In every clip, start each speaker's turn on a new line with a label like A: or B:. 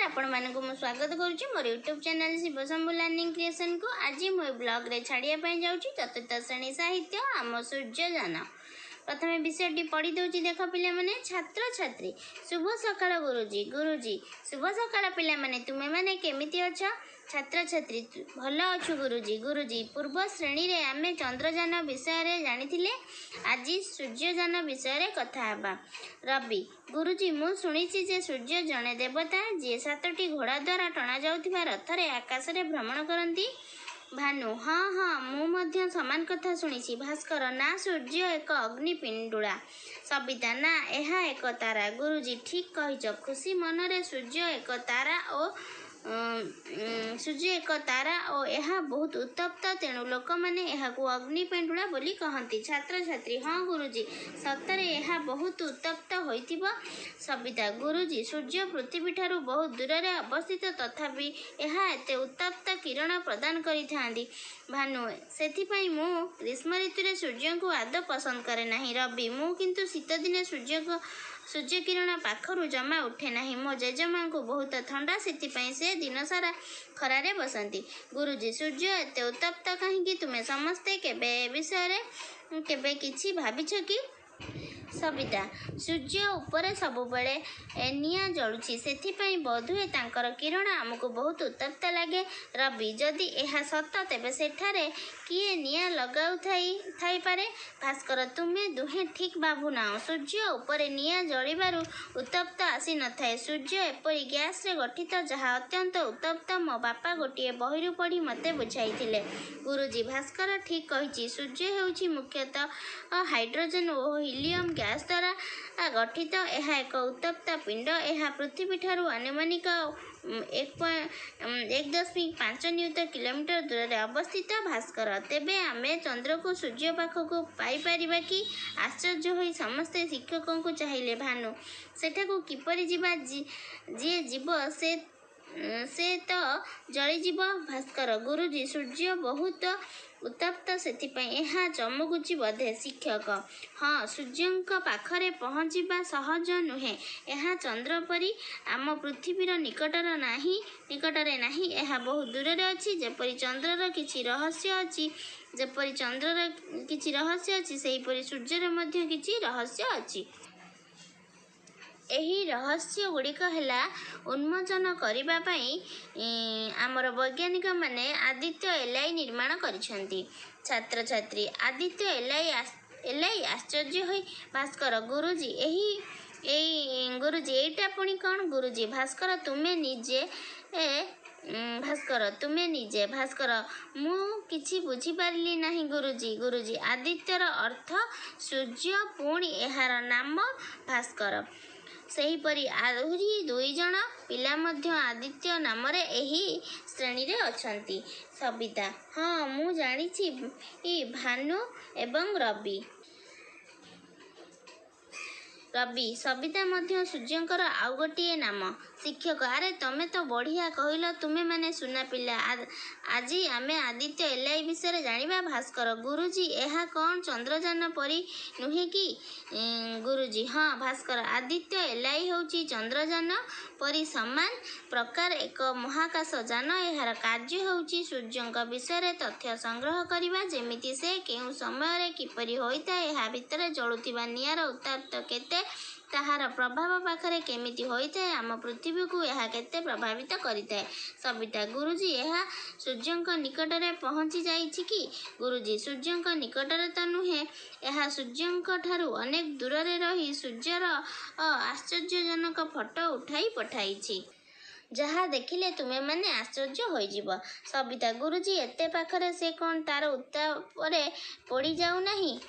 A: नमस्कार आपण मानक मु स्वागत करुच्ची मोर YouTube channel Shiv Shambhu learning creation को। आज मो ब्लॉग रे छाड़िया जाऊँगी चतुर्थ श्रेणी साहित्य आम सूर्यजान। प्रथम विषयटी पढ़ी दूची देख पिला माने छात्र छात्री। शुभ सकाळ गुरुजी। गुरुजी शुभ सकाळ पिला माने तुमे माने केमिति अछ? छात्र छात्री भल अच्छु गुरुजी। गुरुजी पूर्व श्रेणी रे आमे चंद्रजान विषय रे जानिथिले, आज सूर्यजान विषय रे कथा हेबा। रवि गुरुजी मु सुनिछि जे सूर्य जने देवता जे 7टी घोड़ा द्वारा टणा जाउथिबा रथरे आकाश रे भ्रमण करंती। भानु हाँ हाँ मु मध्य समान कथा सुनिछि। भास्कर ना सूर्य एक अग्निपिंडुला। सबिता ना एहा एक तारा। गुरुजी ठीक कहिछ। खुशी मनरे सूर्य एक तारा और यह बहुत उत्तप्त, तेणु लोक मैंने यहाकू अग्निपेंडुला बोली कहती। छात्र छात्री हाँ गुरुजी सतरे यह बहुत उत्तप्त होइथिबो। सबिता गुरुजी सूर्य पृथ्वी ठारू बहुत दूर रे अवस्थित, तथापि यह एते उत्तप्त किरण प्रदान करिथांदी। भानु सेथिपई मु ग्रीष्म ऋतु रे सूर्य को आदौ पसंद करे नहीं। रवि मु किंतु शीत दिने सूर्य किरण पाखरु जमा उठे नहीं। मो जेजेमा को बहुत ठंडा, से से दिन सारा खरारे बसंती। गुरुजी सूर्य एते उत्तप्त कहीं तुमे समस्ते केबे विषय केबे किछि भाबिछ कि? सबिता सूर्य उपरे सबुबले निया जलुछि, सेथिपई बोधुए तांकर किरण आमको बहुत उत्तप्त लगे। रवि जदि एहा सत तेबे सेठारे किए निया लगाउ थाई पारे। भास्कर तुमे दुहे ठीक बाबू नाओ। सूर्य उपरे निया जलिबारु उत्तप्त आसी न थाए। सूर्य एपरी गैस रे गठित जहा अत्यंत उत्तप्त मो बापा गोटिए बहिरु पढ़ी मते बुझाइथिले। गुरुजी भास्कर ठीक कहिछि। सूर्य हेउछि मुख्यतः हाइड्रोजन और हीलियम गैस द्वारा गठित। यह एक उत्तप्त पिंड। यह पृथ्वी ठारू अनुमानिक 1.5 नियुत किलोमीटर दूर रे अवस्थित। भास्कर तेबे आमे चंद्र को सूर्य पाखक पाई परिबा कि? आश्चर्य होई समस्ते शिक्षकों को चाहिए। भानु सेठाकू किपरि जीवा? जी जीव से तो जली जीव। भास्कर गुरुजी सूर्य बहुत उत्तप्त, सेथिपई यहाँ चमकुची बोधे। शिक्षक हाँ सूर्यंक पाखरे पहुँचवा सहज नुहे। यहाँ चंद्र परी आम पृथ्वीर निकटरे नाही। यह बहुत दूर रे अछि। जेपरि चंद्रर किछि रहस्य अछि सेहीपरि सूर्यर मध्य किछि रहस्य अछि। एही रहस्य गुड़िक हैला उन्मोचन करिबा पई आमर वैज्ञानिक माने आदित्य एलआई निर्माण करिसेंती। छात्र छात्री आदित्य एलआई आश्चर्य होई। भास्कर गुरुजी गुरुजी एटा पुणी कौन? गुरुजी भास्कर तुमे निजे। भास्कर मु किछि बुझी पारिली नाही। गुरुजी गुरुजी आदित्यर अर्थ सूर्य, पुणी एहार नाम भास्कर। सेहीपरि आहुरी 2 जण पिला मध्य आदित्य नामरे एही श्रेणी रे अछंती। सबिता हाँ मु जानिछि, भानु एवं रवि। सबिता मध्य सूर्यंकर आउ गोटिए नाम। शिक्षक अरे तमे तो बढ़िया कहिल, तुमे माने सुना पिला। आज आमे आदित्य एलआई विषय जानिबा। भास्कर गुरुजी एहा कौन चंद्रजान परी नुहे कि? गुरुजी हाँ भास्कर आदित्य एलआई होउची चंद्रजान परी समान प्रकार एक महाकाश जान। एहार कार्य होउची सूर्यंक विषय तथ्य संग्रह करिबा, जेमिति से केउ समय रे किपरि होइता, एहा भितरे जळुथिबा नियार उत्तप्त केते, ताहार प्रभाव पाखरे केमिति होइताए, आम पृथ्वी को यह केते प्रभावित करिताए। सबिता गुरुजी यह सूर्यंक निकटरे पहुँची जाइछि कि? गुरुजी सूर्यंक निकटरे तो नुहे, यह सूर्यंक ठारू अनेक दूर रे रही सूर्यर आश्चर्यजनक फोटो उठाई पठाइछि, जहा देखिले तुमे माने आश्चर्य होइजिब। सबिता गुरुजी एते पाखरे से कौन तार उत्तापरे पड़ी जाऊ नाही?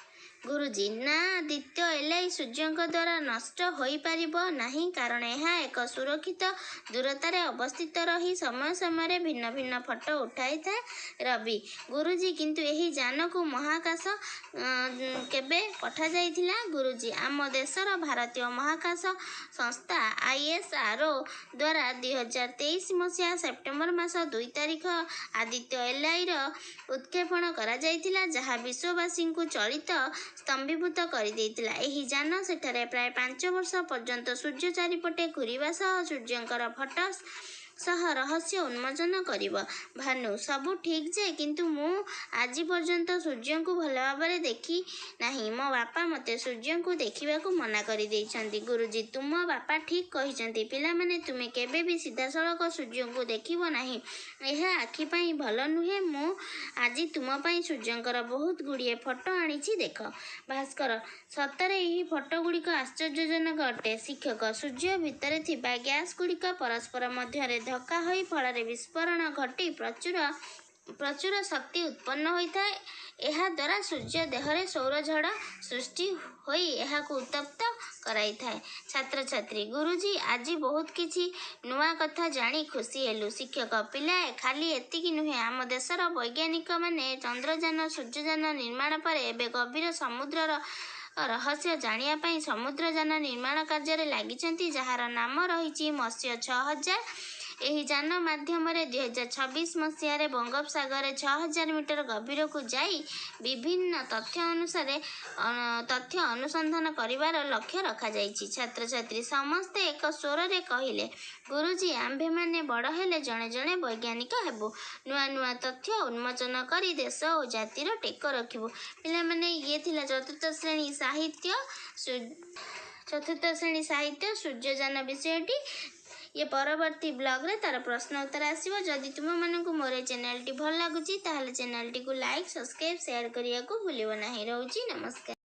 A: गुरुजी ना आदित्य एलआई सूर्यंक द्वारा नष्ट होई पारिबो नाही, कारण यह एक सुरक्षित दूरतारे अवस्थित रही समय समय भिन्न भिन्न फोटो उठाई थाए। रवि गुरुजी किंतु एही जान को महाकाश केबे पठा जाइथिला? गुरुजी आम देशर भारतीय महाकाश संस्था ISRO द्वारा 2023 मसीहा सेप्टेम्बर मास 2 तारिख आदित्य एलआई उत्क्षेपण करा जाइथिला, जहा विश्ववासी को चलित ସ୍ତମ୍ଭୀଭୂତ କରିଦେଇଥିଲା। ଏହି ଯାନ ସେଠାରେ ପ୍ରାୟ 5 ବର୍ଷ ପର୍ଯ୍ୟନ୍ତ ସୂର୍ଯ୍ୟ ଚାରିପଟେ ଘୂରିବା ସହ ସୂର୍ଯ୍ୟଙ୍କର ଫଟୋ ସହ ରହସ୍ୟ ଉନ୍ମୋଚନ କରିବ। ଭାନୁ, ସବୁ ଠିକ୍ ଯେ, କିନ୍ତୁ ମୁଁ ଆଜି ପର୍ଯ୍ୟନ୍ତ ସୂର୍ଯ୍ୟଙ୍କୁ ଭଲ ଭାବରେ ଦେଖି ନାହିଁ। ମୋ ବାପା ମୋତେ ସୂର୍ଯ୍ୟଙ୍କୁ ଦେଖିବାକୁ ମନା କରିଦେଇଛନ୍ତି। ଗୁରୁଜୀ, ତୁମ ବାପା ଠିକ୍ କହିଛନ୍ତି। ପିଲାମାନେ, ତୁମେ କେବେ ବି ସିଧାସଳଖ ସୂର୍ଯ୍ୟଙ୍କୁ ଦେଖିବ ନାହିଁ। ଏହା ଆଖି ପାଇଁ ଭଲ ନୁହେଁ। ମୁଁ ଆଜି ତୁମ ପାଇଁ ସୂର୍ଯ୍ୟଙ୍କର ବହୁତ ଗୁଡ଼ିଏ ଫଟୋ ଆଣିଛି, ଦେଖ। ଭାସ୍କର, ସତରେ ଏହି ଫଟୋଗୁଡ଼ିକ ଆଶ୍ଚର୍ଯ୍ୟଜନକ ଅଟେ। ଶିକ୍ଷକ, ସୂର୍ଯ୍ୟ ଭିତରେ ଥିବା ଗ୍ୟାସ୍‌ଗୁଡ଼ିକ ପରସ୍ପର ମଧ୍ୟରେ ଧକ୍କା ହୋଇ ଫଳରେ ବିସ୍ଫୋରଣ ଘଟି ପ୍ରଚୁର ଶକ୍ତି ଉତ୍ପନ୍ନ ହୋଇଥାଏ। ଏହାଦ୍ୱାରା ସୂର୍ଯ୍ୟ ଦେହରେ ସୌରଝଡ଼ ସୃଷ୍ଟି ହୋଇ ଏହାକୁ ଉତ୍ତପ୍ତ କରାଇଥାଏ। ଛାତ୍ରଛାତ୍ରୀ, ଗୁରୁଜୀ, ଆଜି ବହୁତ କିଛି ନୂଆ କଥା ଜାଣି ଖୁସି ହେଲୁ। ଶିକ୍ଷକ, ପିଲାଏ, ଖାଲି ଏତିକି ନୁହେଁ। ଆମ ଦେଶର ବୈଜ୍ଞାନିକମାନେ ଚନ୍ଦ୍ରଯାନ, ସୂର୍ଯ୍ୟଯାନ ନିର୍ମାଣ ପରେ ଏବେ ଗଭୀର ସମୁଦ୍ରର ରହସ୍ୟ ଜାଣିବା ପାଇଁ ସମୁଦ୍ରଯାନ ନିର୍ମାଣ କାର୍ଯ୍ୟରେ ଲାଗିଛନ୍ତି, ଯାହାର ନାମ ରହିଛି ମତ୍ସ୍ୟ 6000। ଏହି ଯାନ ମାଧ୍ୟମରେ 2026 ମସିହାରେ ବଙ୍ଗୋପସାଗରରେ 6000 ମିଟର ଗଭୀରକୁ ଯାଇ ବିଭିନ୍ନ ତଥ୍ୟ ଅନୁସନ୍ଧାନ କରିବାର ଲକ୍ଷ୍ୟ ରଖାଯାଇଛି। ଛାତ୍ରଛାତ୍ରୀ ସମସ୍ତେ ଏକ ସ୍ୱରରେ କହିଲେ, ଗୁରୁଜୀ, ଆମ୍ଭେମାନେ ବଡ଼ ହେଲେ ଜଣେ ଜଣେ ବୈଜ୍ଞାନିକ ହେବୁ। ନୂଆ ନୂଆ ତଥ୍ୟ ଉନ୍ମୋଚନ କରି ଦେଶ ଓ ଜାତିର ଟେକ ରଖିବୁ। ପିଲାମାନେ, ଇଏ ଥିଲା ଚତୁର୍ଥ ଶ୍ରେଣୀ ସାହିତ୍ୟ ସୂର୍ଯ୍ୟଯାନ ବିଷୟଟି। ଇଏ ପରବର୍ତ୍ତୀ ବ୍ଲଗ୍ରେ ତାର ପ୍ରଶ୍ନ ଉତ୍ତର ଆସିବ। ଯଦି ତୁମମାନଙ୍କୁ ମୋର ଏ ଚ୍ୟାନେଲଟି ଭଲ ଲାଗୁଛି, ତାହେଲେ ଚ୍ୟାନେଲଟିକୁ ଲାଇକ୍, ସବସ୍କ୍ରାଇବ୍, ସେୟାର କରିବାକୁ ଭୁଲିବ ନାହିଁ। ରହୁଛି, ନମସ୍କାର।